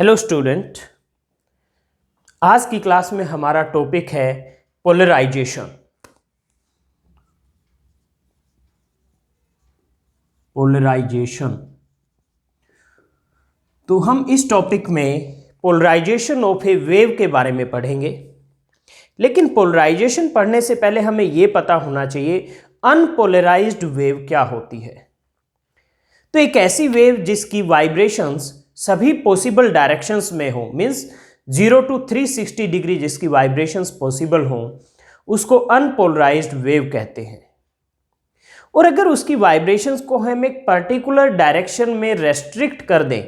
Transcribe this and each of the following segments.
Hello student, आज की class में हमारा टॉपिक है पोलराइजेशन। पोलराइजेशन तो हम इस टॉपिक में पोलराइजेशन ऑफ ए वेव के बारे में पढ़ेंगे। लेकिन पोलराइजेशन पढ़ने से पहले हमें यह पता होना चाहिए अनपोलराइज्ड वेव क्या होती है। तो एक ऐसी वेव जिसकी वाइब्रेशंस सभी पॉसिबल डायरेक्शंस में हो, मींस 0 to 360 डिग्री जिसकी वाइब्रेशंस पॉसिबल हो, उसको अनपोलराइज्ड वेव कहते हैं। और अगर उसकी वाइब्रेशंस को हम एक पर्टिकुलर डायरेक्शन में रेस्ट्रिक्ट कर दें,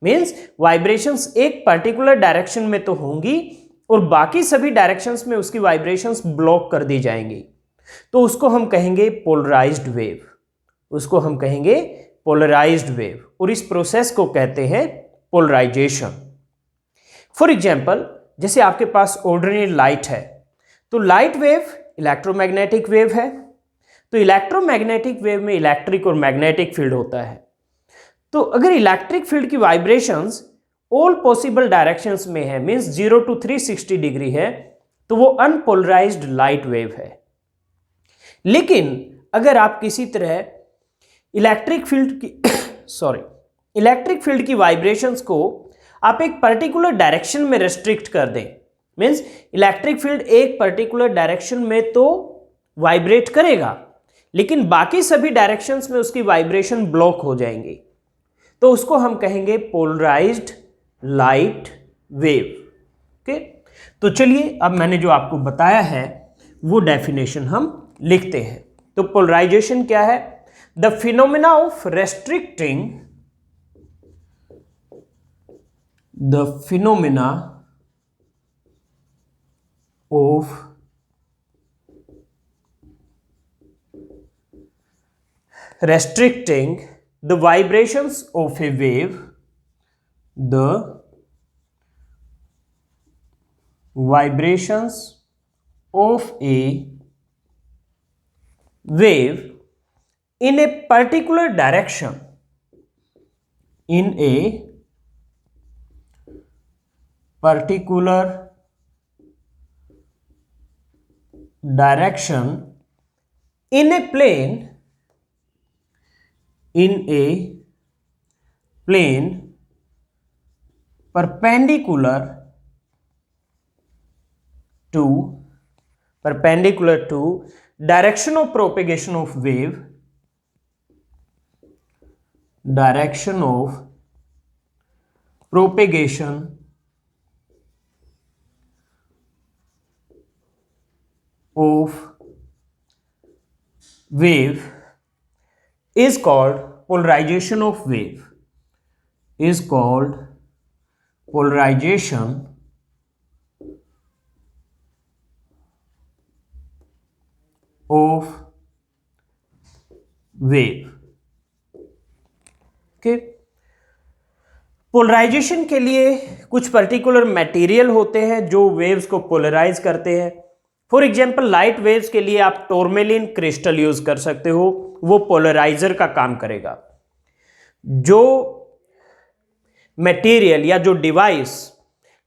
मींस वाइब्रेशंस एक पर्टिकुलर डायरेक्शन में तो होंगी और बाकी सभी डायरेक्शंस में उसकी वाइब्रेशंस ब्लॉक कर दी जाएंगी, तो उसको हम कहेंगे पोलराइज्ड वेव। उसको हम कहेंगे पोलराइज्ड वेव और इस प्रोसेस को कहते हैं पोलराइजेशन। फॉर एग्जाम्पल, जैसे आपके पास ऑर्डिनरी लाइट है, तो लाइट वेव इलेक्ट्रोमैग्नेटिक वेव है। तो इलेक्ट्रोमैग्नेटिक वेव में इलेक्ट्रिक और मैग्नेटिक फील्ड होता है। तो अगर इलेक्ट्रिक फील्ड की वाइब्रेशंस ऑल पॉसिबल डायरेक्शंस में है, मींस 0 to 360 डिग्री है, तो वो अनपोलराइज्ड लाइट वेव है। लेकिन अगर आप किसी तरह इलेक्ट्रिक फील्ड की वाइब्रेशंस को आप एक पर्टिकुलर डायरेक्शन में रेस्ट्रिक्ट कर दें, मींस इलेक्ट्रिक फील्ड एक पर्टिकुलर डायरेक्शन में तो वाइब्रेट करेगा, लेकिन बाकी सभी डायरेक्शंस में उसकी वाइब्रेशन ब्लॉक हो जाएंगी, तो उसको हम कहेंगे पोलराइज्ड लाइट वेव। ओके, तो चलिए अब मैंने जो आपको बताया है वो डेफिनेशन हम लिखते हैं। तो पोलराइजेशन क्या है? The phenomena of restricting the vibrations of a wave, the vibrations of a wave in a particular direction, in a particular direction, in a plane perpendicular to direction of propagation of wave, direction of propagation of wave is called polarization of wave, is called polarization of wave। Polarization के लिए कुछ particular material होते हैं जो waves को polarise करते हैं। For example, light waves के लिए आप टोरमेलिन क्रिस्टल यूज कर सकते हो, वो पोलराइजर का काम करेगा। जो मटेरियल या जो डिवाइस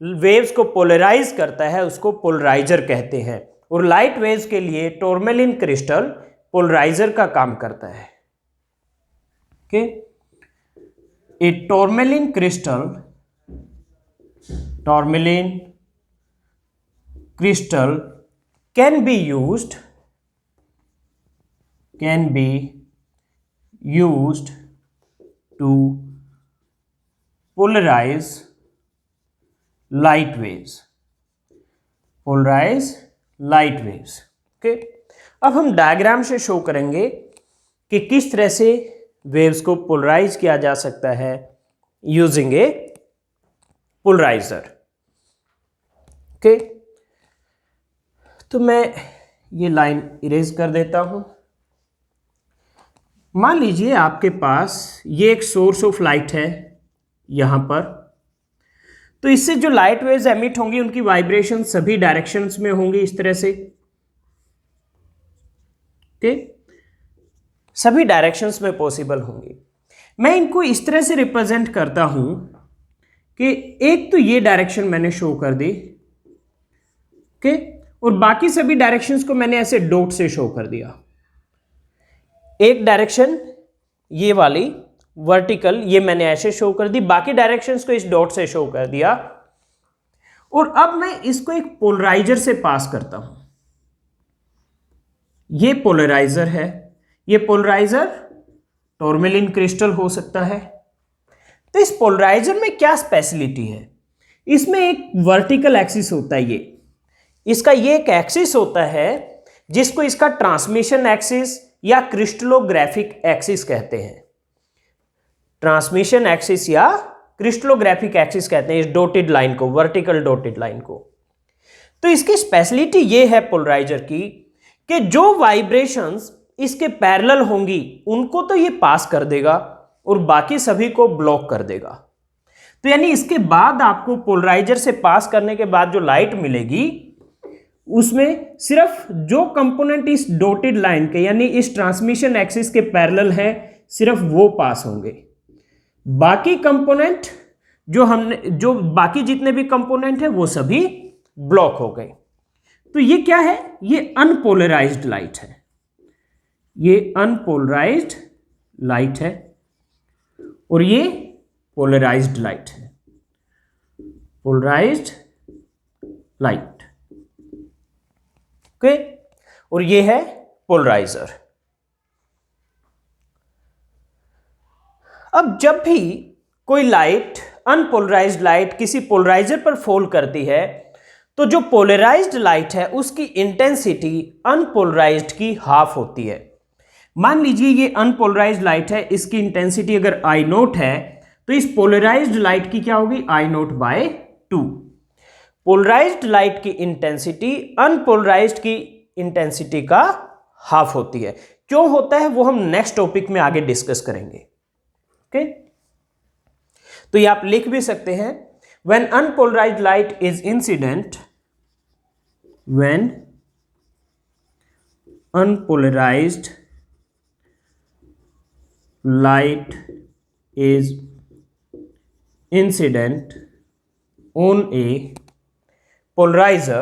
वेव्स को पोलराइज करता है उसको पोलराइजर कहते हैं, और लाइट वेव्स के लिए टोरमेलिन क्रिस्टल पोलराइजर का काम करता है। Okay, A tourmaline crystal can be used to polarize light waves, okay. अब हम डायग्राम से शो करेंगे कि किस तरह से वेव्स को पोलराइज किया जा सकता है यूजिंग ए पोलराइजर। ओके, तो मैं ये लाइन इरेज कर देता हूं। मान लीजिए आपके पास ये एक सोर्स ऑफ लाइट है यहां पर, तो इससे जो लाइट वेव्स एमिट होंगी उनकी वाइब्रेशन सभी डायरेक्शंस में होंगी इस तरह से। ओके, सभी डायरेक्शंस में पॉसिबल होंगी। मैं इनको इस तरह से रिप्रेजेंट करता हूं कि एक तो ये डायरेक्शन मैंने शो कर दी, ओके, और बाकी सभी डायरेक्शंस को मैंने ऐसे डॉट से शो कर दिया। एक डायरेक्शन ये वाली वर्टिकल, ये मैंने ऐसे शो कर दी, बाकी डायरेक्शंस को इस डॉट से शो कर दिया। और अब मैं इसको एक पोलराइजर से पास करता हूं। ये पोलराइजर है, ये पोलराइजर टूरमैलिन क्रिस्टल हो सकता है। तो इस पोलराइजर में क्या स्पेशलिटी है, इसमें एक वर्टिकल एक्सिस होता है, इसका ये एक एक्सिस होता है जिसको इसका ट्रांसमिशन एक्सिस या क्रिस्टलोग्राफिक एक्सिस कहते हैं। ट्रांसमिशन एक्सिस या क्रिस्टलोग्राफिक एक्सिस कहते हैं इस डॉटेड लाइन को, वर्टिकल डॉटेड लाइन को। तो इसकी स्पेशलिटी ये है पोलराइजर की कि जो वाइब्रेशंस इसके पैरेलल होंगी उनको तो ये पास कर देगा और बाकी सभी को ब्लॉक कर देगा। तो यानी इसके बाद आपको पोलराइजर से पास करने के बाद जो लाइट मिलेगी उसमें सिर्फ जो कंपोनेंट इस डॉटेड लाइन के यानी इस ट्रांसमिशन एक्सिस के पैरेलल हैं सिर्फ वो पास होंगे। बाकी कंपोनेंट जो बाकी जितने भी कंपोनेंट हैं वो सभी ब्लॉक हो गए। तो ये क्या है, ये अनपोलराइज्ड लाइट है, ये अनपोलराइज्ड लाइट है और ये पोलराइज्ड लाइट है, पोलराइज्ड लाइट, ओके। और ये है पोलराइजर। अब जब भी कोई लाइट, अनपोलराइज्ड लाइट किसी पोलराइजर पर फॉल करती है तो जो पोलराइज्ड लाइट है उसकी इंटेंसिटी अनपोलराइज्ड की हाफ होती है। मान लीजिए ये अनपोलराइज्ड लाइट है, इसकी इंटेंसिटी अगर आई नोट है तो इस पोलराइज्ड लाइट की क्या होगी, I nought by 2। Polarised light की इंटेंसिटी अनपोलराइज्ड की इंटेंसिटी का हाफ होती है। क्यों होता है वो हम नेक्स्ट टॉपिक में आगे डिस्कस करेंगे, ओके। तो ये आप लिख भी सकते हैं, when unpolarised light is incident, when unpolarised light is incident on a polarizer,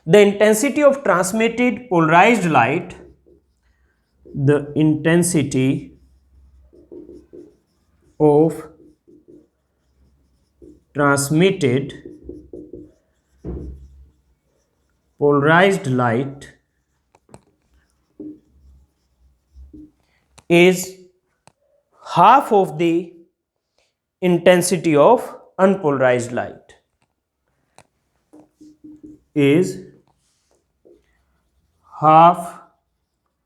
the intensity of transmitted polarized light, the intensity of transmitted polarized light is half of the intensity of unpolarized light, is half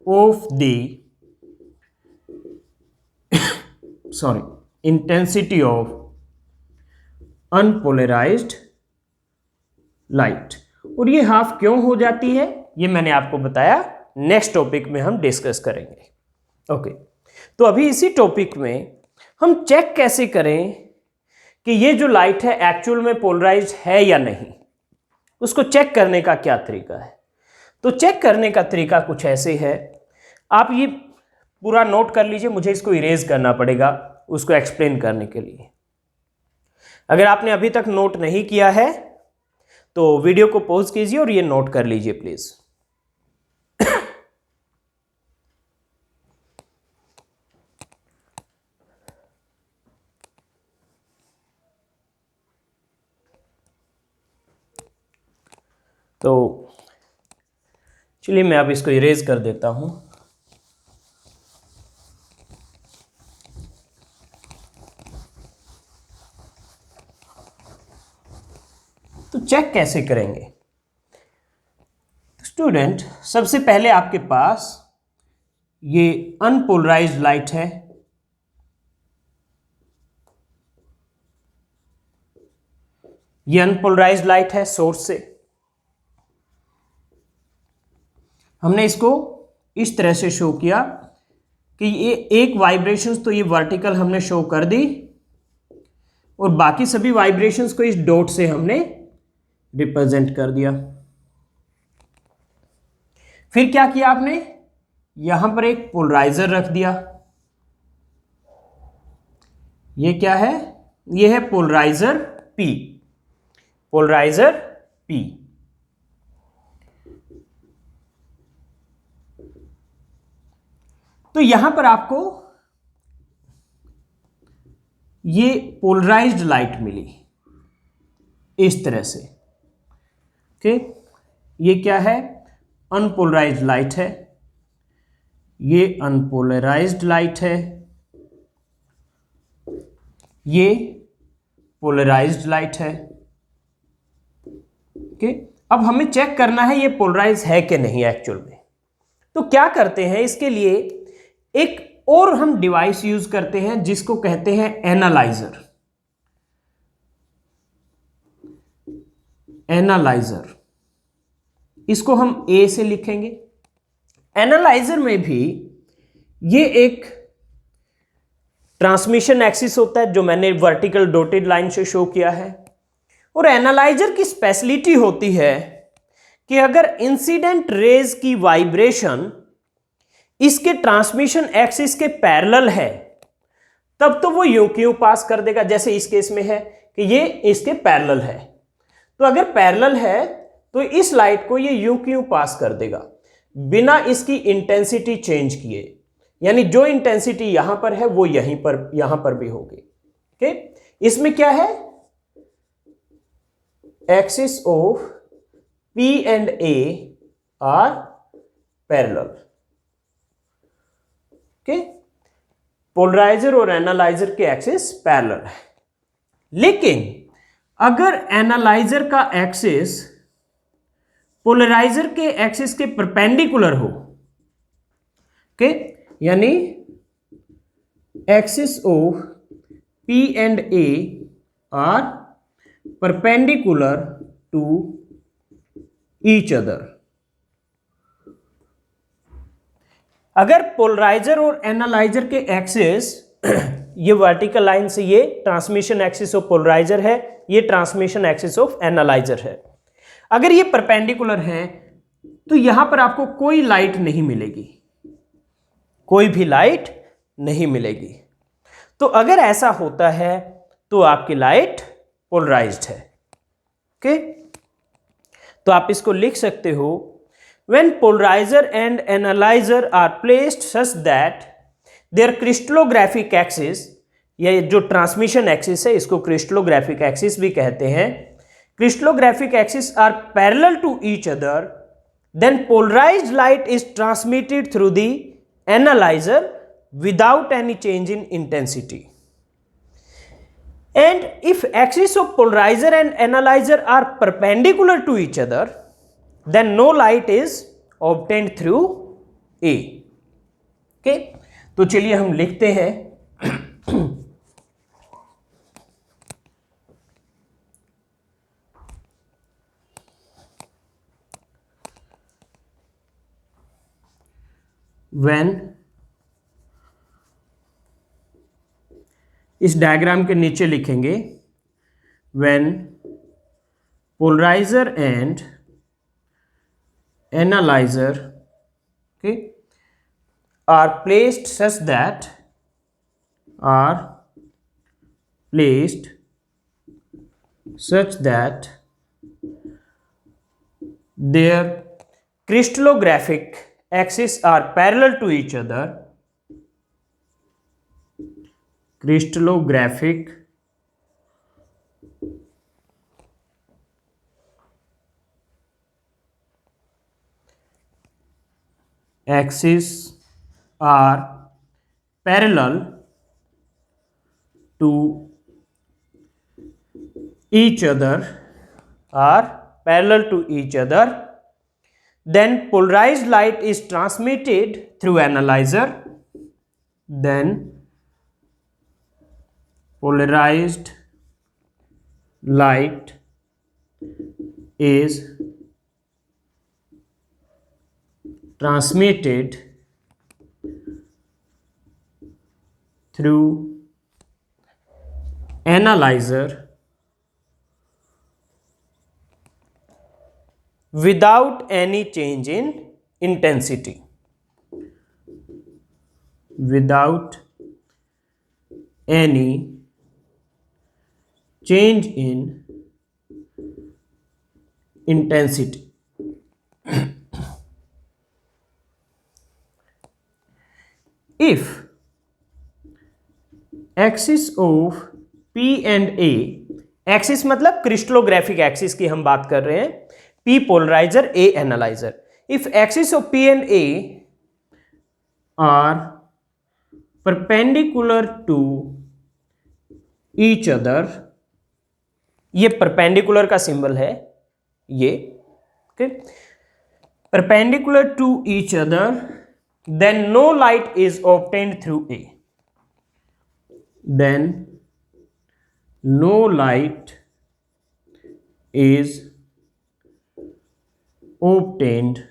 of the intensity of unpolarized light। और ये half क्यों हो जाती है ये मैंने आपको बताया, नेक्स्ट टॉपिक में हम डिस्कस करेंगे, ओके। तो अभी इसी टॉपिक में हम चेक कैसे करें कि ये जो लाइट है एक्चुअल में पोलराइज्ड है या नहीं, उसको चेक करने का क्या तरीका है। तो चेक करने का तरीका कुछ ऐसे है, आप ये पूरा नोट कर लीजिए, मुझे इसको इरेज करना पड़ेगा उसको एक्सप्लेन करने के लिए। अगर आपने अभी तक नोट नहीं किया है तो वीडियो को पॉज कीजिए और ये नोट कर लीजिए प्लीज। तो चलिए मैं अब इसको इरेज कर देता हूं। तो चेक कैसे करेंगे स्टूडेंट, सबसे पहले आपके पास ये अनपोलराइज्ड लाइट है, ये अनपोलराइज्ड लाइट है सोर्स से। हमने इसको इस तरह से शो किया कि ये एक वाइब्रेशंस तो ये वर्टिकल हमने शो कर दी और बाकी सभी वाइब्रेशंस को इस डॉट से हमने रिप्रेजेंट कर दिया। फिर क्या किया आपने, यहां पर एक पोलराइजर रख दिया ये क्या है? ये है पोलराइजर P, पोलराइजर P। तो यहां पर आपको ये पोलराइज्ड लाइट मिली इस तरह से। ओके, ये क्या है? अनपोलराइज्ड लाइट है, ये अनपोलराइज्ड लाइट है, ये पोलराइज्ड लाइट है। ओके, अब हमें चेक करना है ये पोलराइज है कि नहीं एक्चुअल में। तो क्या करते हैं, इसके लिए एक और हम डिवाइस यूज करते हैं जिसको कहते हैं एनालाइजर। एनालाइजर, इसको हम ए से लिखेंगे। एनालाइजर में भी ये एक ट्रांसमिशन एक्सिस होता है जो मैंने वर्टिकल डॉटेड लाइन से शो किया है। और एनालाइजर की स्पेशलिटी होती है कि अगर इंसिडेंट रेज की वाइब्रेशन इसके ट्रांसमिशन एक्सिस के पैरेलल है तब तो वो यूं क्यों पास कर देगा, जैसे इस केस में है कि ये इसके पैरेलल है। तो अगर पैरेलल है तो इस लाइट को ये यूं क्यों पास कर देगा बिना इसकी इंटेंसिटी चेंज किए, यानी जो इंटेंसिटी यहां पर है वो यहां पर भी होगी। ओके, इसमें क्या है? Axis of P and A are parallel. Okay, polarizer और एनालाइजर के एक्सिस पैरेलल है। लेकिन अगर एनालाइजर का एक्सिस पोलराइजर के एक्सिस के परपेंडिकुलर हो, ओके, यानी axis of P and A are perpendicular to each other. अगर पोलराइजर और एनालाइजर के एक्सिस ये वर्टिकल लाइन से ये ट्रांसमिशन एक्सिस ऑफ पोलराइजर है, ये ट्रांसमिशन एक्सिस ऑफ एनालाइजर है। अगर ये परपेंडिकुलर है तो यहां पर आपको कोई लाइट नहीं मिलेगी, कोई भी लाइट नहीं मिलेगी। तो अगर ऐसा होता है तो आपकी लाइट पोलराइज्ड है। ओके, तो आप इसको लिख सकते हो, when polarizer and analyzer are placed such that their crystallographic axis, ये जो ट्रांसमिशन एक्सिस है इसको क्रिस्टलोग्राफिक एक्सिस भी कहते हैं, crystallographic axis are parallel to each other, then polarized light is transmitted through the analyzer without any change in intensity. And if axis of polarizer and analyzer are perpendicular to each other, then no light is obtained through A. Okay, तो चलिए हम लिखते हैं when, इस diagram के नीचे लिखेंगे when polarizer and analyzer, okay, are placed such that their crystallographic axes are parallel to each other, crystallographic axes are parallel to each other, then polarized light is transmitted through analyzer, then polarized light is transmitted through analyzer without any change in intensity, without any change in intensity. If axis of P and A, axis मतलब crystallographic axis की हम बात कर रहे हैं, P polarizer, A analyzer. If axis of P and A are perpendicular to each other, ये perpendicular का symbol है ये, okay, perpendicular to each other, then no light is obtained through A. Then no light is obtained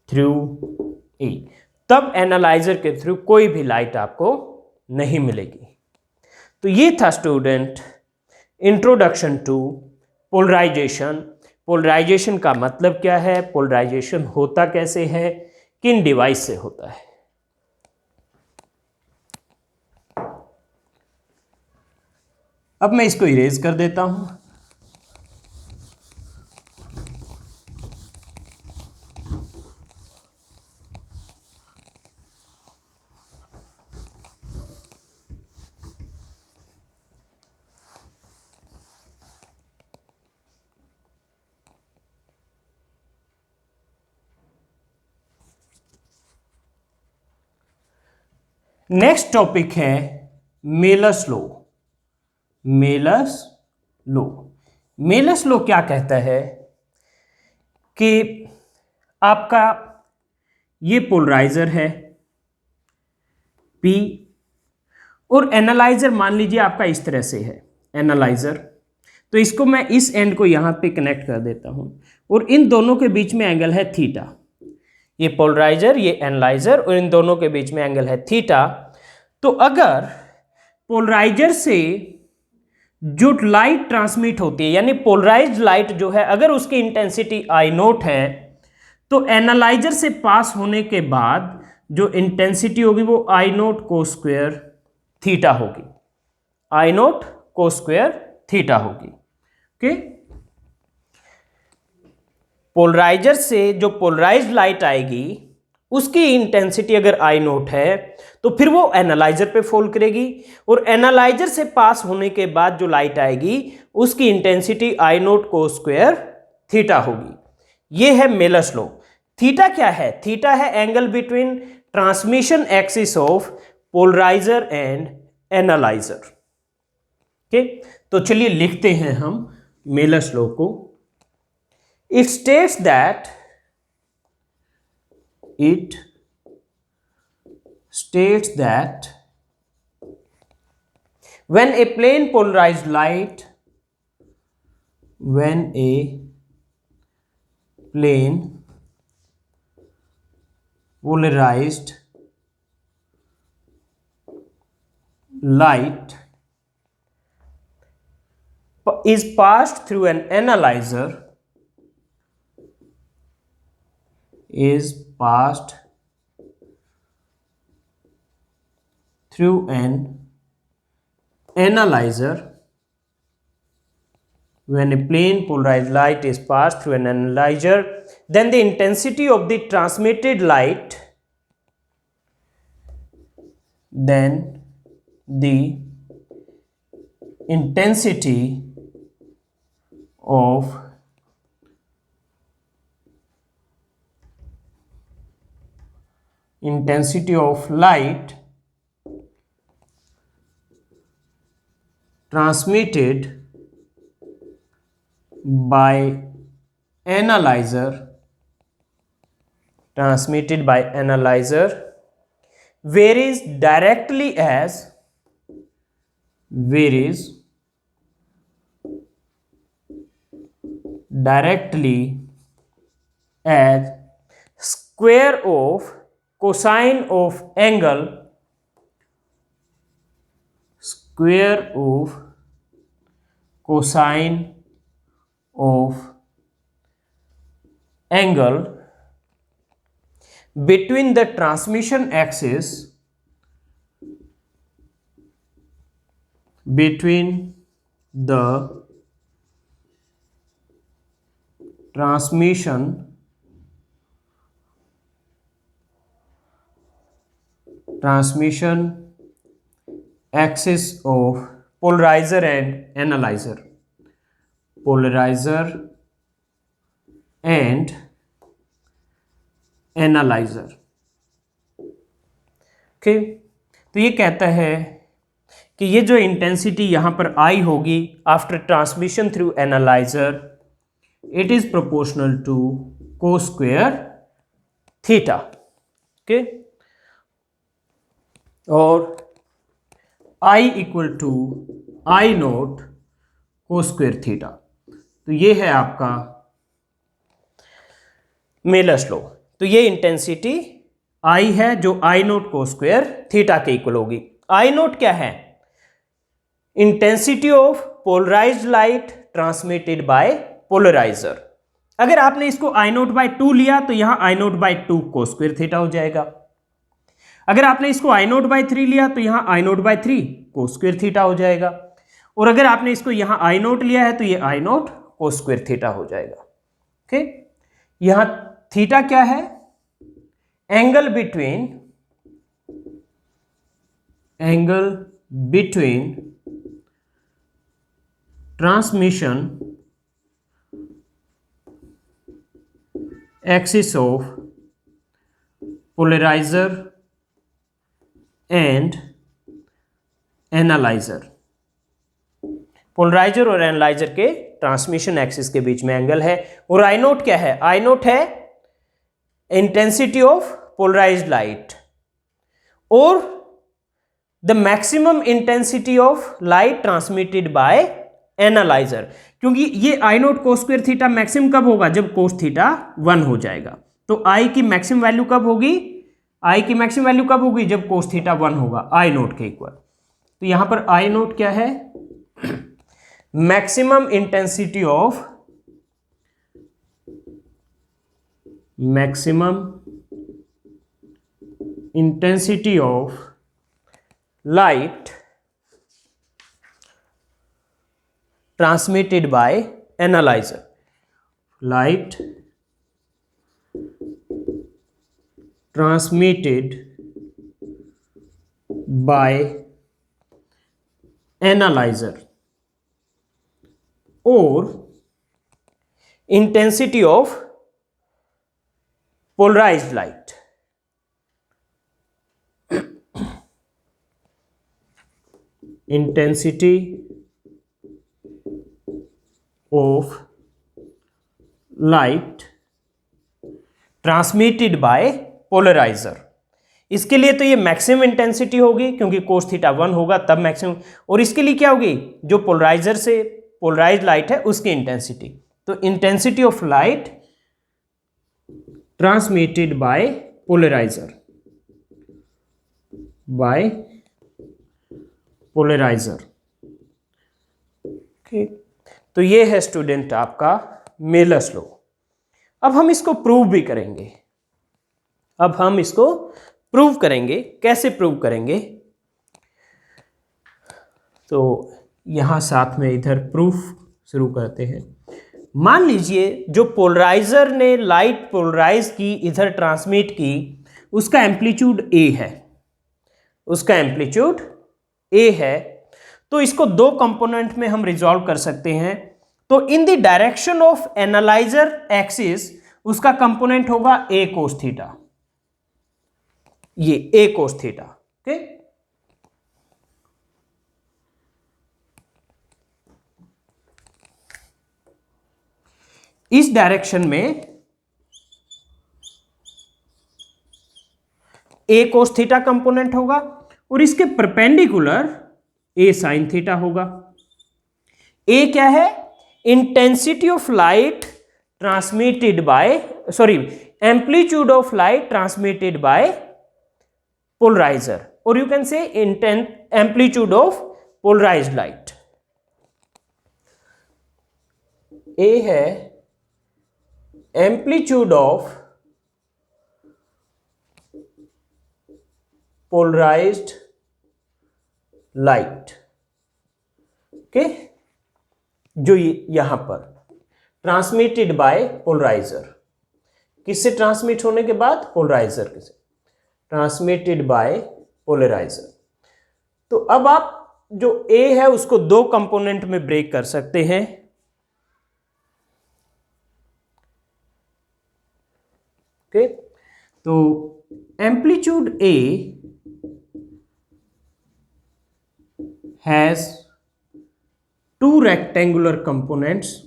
through A. तब analyzer के through कोई भी light आपको नहीं मिलेगी. तो ये था student introduction to polarization. Polarization का मतलब क्या है, पोलराइजेशन होता कैसे है, किन डिवाइस से होता है. अब मैं इसको इरेज कर देता हूं. नेक्स्ट टॉपिक है Malus law. Malus law. Malus law क्या कहता है कि आपका ये पोलराइजर है P और एनालाइजर मान लीजिए आपका इस तरह से है एनालाइजर. तो इसको मैं इस एंड को यहां पे कनेक्ट कर देता हूं और इन दोनों के बीच में एंगल है थीटा. ये पोलराइजर, ये एनालाइजर, और इन दोनों के बीच में एंगल है थीटा. तो अगर पोलराइजर से जो लाइट ट्रांसमिट होती है, यानी पोलराइज्ड लाइट जो है, अगर उसकी इंटेंसिटी आई नोट है, तो एनालाइजर से पास होने के बाद जो इंटेंसिटी होगी वो आई नोट को स्क्वायर थीटा होगी. I naught cos square theta होगी. ओके, पोलराइजर से जो पोलराइज्ड लाइट आएगी उसकी इंटेंसिटी अगर आई नोट है तो फिर वो एनालाइजर पे फॉल करेगी, और एनालाइजर से पास होने के बाद जो लाइट आएगी उसकी intensity I naught cos square theta होगी. ये है मेलस लॉ. थीटा क्या है? थीटा है angle between transmission axis of polarizer and analyzer. Okay, तो चलिए लिखते हैं हम मेलस लॉ को. It states that when a plane polarized light is passed through an analyzer, is passed through an analyzer, when a plane polarized light is passed through an analyzer, then the intensity of the transmitted light, then the intensity of light transmitted by analyzer varies directly as square of cosine of angle, square of cosine of angle between the transmission axis between the transmission axis of polarizer and analyzer. Polarizer and analyzer. Okay, तो ये कहता है कि ये जो intensity यहाँ पर I होगी after transmission through analyzer, it is proportional to cos square theta. Okay, और I equal to I naught cos square theta. तो ये है आपका मेलर्स लॉ. तो ये इंटेंसिटी I है जो I naught cos square theta के इक्वल होगी. आई नोट क्या है? Intensity of polarised light transmitted by polarizer. अगर आपने इसको आई नोट बाय 2 लिया तो यहां आई नोट बाय 2 को स्क्वायर थीटा हो जाएगा. अगर आपने इसको आई नोट बाय 3 लिया तो यहां आई नोट बाय 3 को स्क्वायर थीटा हो जाएगा. और अगर आपने इसको यहां आई नोट लिया है तो ये I naught cos square theta हो जाएगा. ओके, यहां थीटा क्या है? Angle between transmission axis of polarizer and analyzer. Polarizer और एनालाइजर के ट्रांसमिशन एक्सिस के बीच में एंगल है. और आई नोट क्या है? आई नोट है इंटेंसिटी ऑफ पोलराइज्ड लाइट और the maximum intensity of light transmitted by analyser. क्योंकि ये I nought cos square theta maximum कब होगा? जब कोस थीटा 1 हो जाएगा. तो आई की मैक्सिमम वैल्यू कब होगी? आई की मैक्सिमम वैल्यू कब होगी? जब कोस थीटा 1 होगा, आई नोट के इक्वल. तो यहां पर आई नोट क्या है? Maximum intensity of light transmitted by analyzer. Light transmitted by analyzer or intensity of polarized light. Intensity of light transmitted by polarizer. इसके लिए तो ये मैक्सिमम इंटेंसिटी होगी क्योंकि कोस थीटा 1 होगा तब मैक्सिमम. और इसके लिए क्या होगी? जो पोलराइजर से पोलराइज्ड लाइट है उसकी इंटेंसिटी. तो intensity of light transmitted by polarizer okay. तो ये है स्टूडेंट आपका मेलर्स लॉ. अब हम इसको प्रूव भी करेंगे. कैसे प्रूव करेंगे? तो यहां साथ में इधर प्रूफ शुरू करते हैं. मान लीजिए जो पोलराइजर ने लाइट पोलराइज की, इधर ट्रांसमिट की, उसका एम्पलीट्यूड ए है. तो इसको दो कंपोनेंट में हम रिजॉल्व कर सकते हैं. तो in the direction of analyser axis उसका कंपोनेंट होगा ए कोस थीटा. ये ए कोस थीटा. ओके, इस डायरेक्शन में ए कोस थीटा कंपोनेंट होगा और इसके परपेंडिकुलर ए साइन थीटा होगा. ए क्या है? Intensity of light transmitted by amplitude of light transmitted by polariser, और you can say amplitude of polarised light. A है amplitude of polarised light okay, जो यहां पर ट्रांसमिटेड बाय पोलराइजर, किससे transmit होने के बाद? पोलराइजर से ट्रांसमिटेड बाय पोलराइजर। तो अब आप जो ए है उसको दो कंपोनेंट में ब्रेक कर सकते हैं। ओके, तो amplitude A has two rectangular components,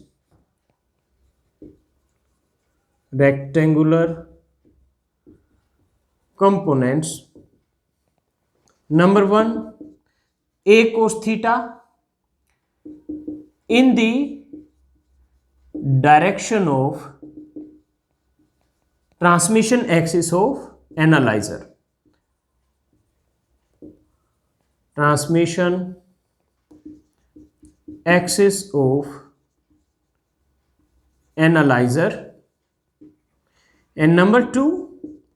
number one, a cos theta in the direction of transmission axis of analyzer, transmission axis of analyzer, and number two,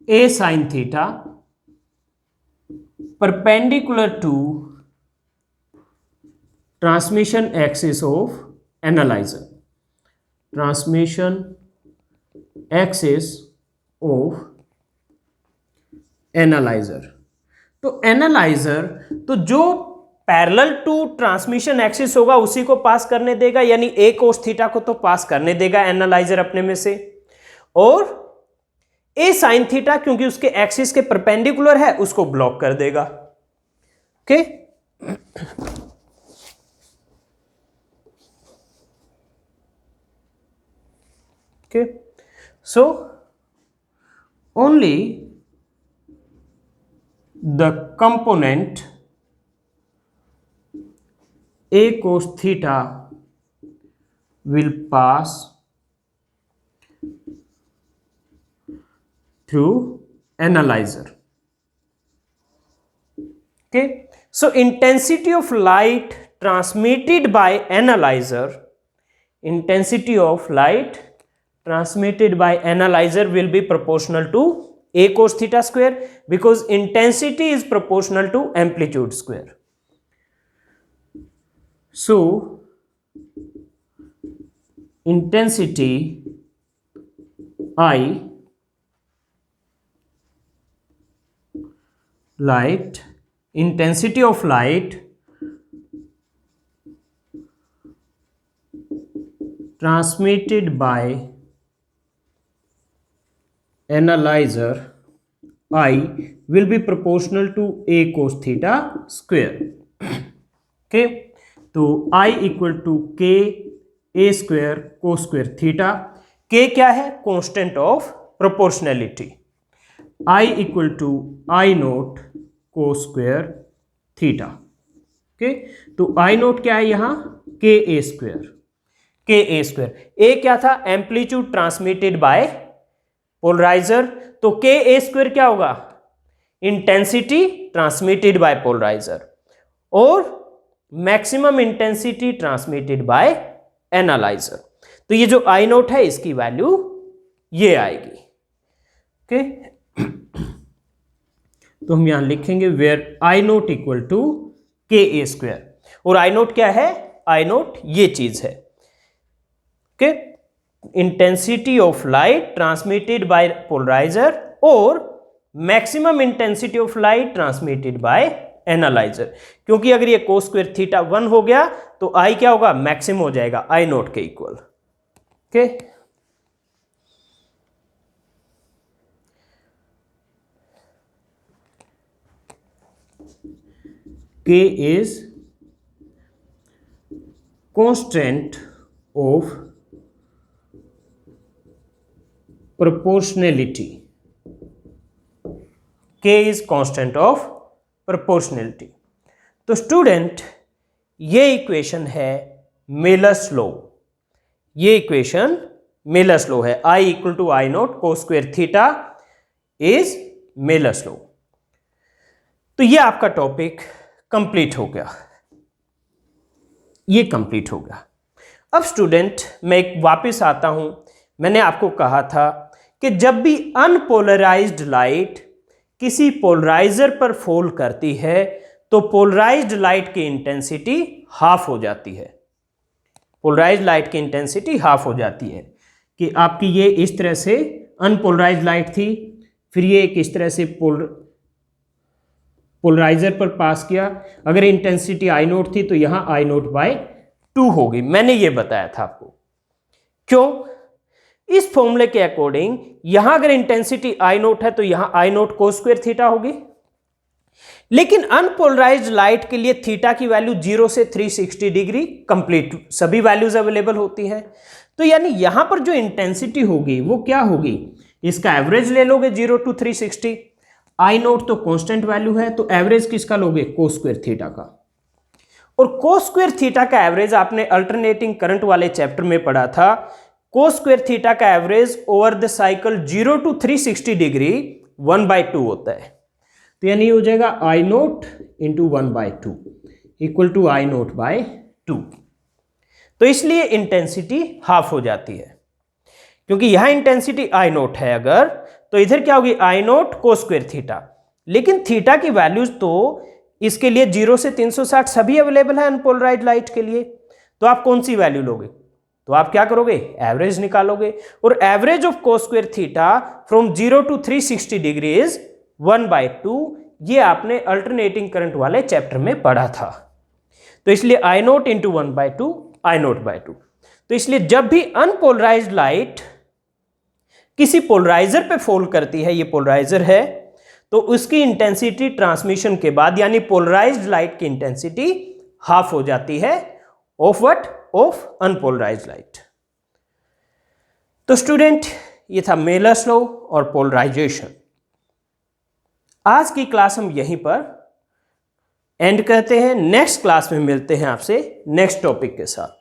a sin theta perpendicular to transmission axis of analyzer, transmission axis of analyzer। तो analyser तो जो parallel to transmission axis होगा उसी को पास करने देगा, यानी ए cos theta को तो पास करने देगा एनालाइजर अपने में से, और ए साइन थीटा क्योंकि उसके एक्सिस के परपेंडिकुलर है उसको ब्लॉक कर देगा। Okay, okay, so only the component a cos theta will pass through analyzer। Okay, so intensity of light transmitted by analyzer, intensity of light transmitted by analyzer will be proportional to a cos theta square, because intensity is proportional to amplitude square। So intensity I, light, intensity of light transmitted by analyzer I will be proportional to a cos theta square। okay, तो I equal to k a square cos square theta, k क्या है? Constant of proportionality. I equal to I naught cos square theta. Okay, तो I note क्या है यहाँ? के a square, के a square. ए क्या था? एम्पलीट्यूड ट्रांसमिटेड बाय पोलराइजर, तो के ए स्क्वेयर क्या होगा? इंटेंसिटी ट्रांसमिटेड बाय पोलराइजर, और maximum intensity transmitted by analyser. तो ये जो आई नोट है इसकी वैल्यू ये आएगी। ओके, तो हम यहां लिखेंगे where I naught equal to k a square, और आई नोट क्या है? आई नोट ये चीज है। Okay, intensity of light transmitted by polariser और maximum intensity of light transmitted by analyser, क्योंकि अगर ये कोस स्क्वायर थीटा 1 हो गया तो आई क्या होगा? मैक्सिमम हो जाएगा आई नोट के इक्वल। ओके, के इज कांस्टेंट ऑफ प्रोपोर्शनैलिटी, के इज कांस्टेंट ऑफ प्रोपोर्शनैलिटी। तो स्टूडेंट ये इक्वेशन है मेलर्स लॉ, ये इक्वेशन मेलर्स लॉ है। I equal to I naught cos square theta is Mellors law. तो ये आपका टॉपिक कंप्लीट हो गया, ये कंप्लीट हो गया। अब स्टूडेंट मैं एक वापस आता हूं, मैंने आपको कहा था कि जब भी अनपोलराइज्ड लाइट किसी पोलराइजर पर फॉल करती है तो पोलराइज्ड लाइट की इंटेंसिटी हाफ हो जाती है। पोलराइज्ड लाइट की इंटेंसिटी हाफ हो जाती है कि आपकी ये इस तरह से अनपोलराइज्ड लाइट थी, फिर ये एक इस तरह से पोलराइजर पर पास किया, अगर इंटेंसिटी आई नोट थी तो यहां आई नोट बाय 2 होगी। मैंने ये बताया था आपको। क्यों? इस फॉर्मूले के अकॉर्डिंग यहां अगर इंटेंसिटी आई नोट है तो यहां आई नोट कोस स्क्वायर थीटा होगी, लेकिन अनपोलराइज्ड लाइट के लिए थीटा की वैल्यू 0 से 360 डिग्री कंप्लीट सभी वैल्यूज अवेलेबल होती हैं। तो यानी यहां पर जो इंटेंसिटी होगी वो क्या होगी, इसका एवरेज ले लोगे 0 to 360, आई नोट तो कांस्टेंट वैल्यू है, तो एवरेज किसका लोगे, कोस स्क्वायर थीटा का। और कोस स्क्वायर थीटा का एवरेज आपने अल्टरनेटिंग करंट वाले चैप्टर में पढ़ा था। कोस स्क्वायर थीटा का average over the cycle 0 to 360 degree 1/2 होता है। तो यानी हो जाएगा I nought into 1/2 equal to I nought by 2। तो इसलिए इंटेंसिटी हाफ हो जाती है, क्योंकि यहां इंटेंसिटी आई नोट है अगर, तो इधर क्या होगी, I nought cos square theta. लेकिन थीटा की वैल्यूज तो इसके लिए 0 से 360 सभी अवेलेबल है अनपोलराइज्ड लाइट के लिए। तो आप कौन सी वैल्यू लोगे, तो आप क्या करोगे, एवरेज निकालोगे। और average of cos square theta from 0 to 360 degree is 1/2। ये आपने अल्टरनेटिंग करंट वाले चैप्टर में पढ़ा था। तो इसलिए आई nought into 1/2 I nought by 2। तो इसलिए जब भी अनपोलराइज्ड लाइट किसी पोलराइजर पे फॉल करती है, ये पोलराइजर है, तो उसकी इंटेंसिटी ट्रांसमिशन के बाद यानी पोलराइज्ड लाइट की इंटेंसिटी हाफ हो जाती है of what, of unpolarised light. तो स्टूडेंट, ये था मेलर्स लॉ और पोलराइजेशन। आज की क्लास हम यहीं पर एंड करते हैं। नेक्स्ट क्लास में मिलते हैं आपसे नेक्स्ट टॉपिक के साथ।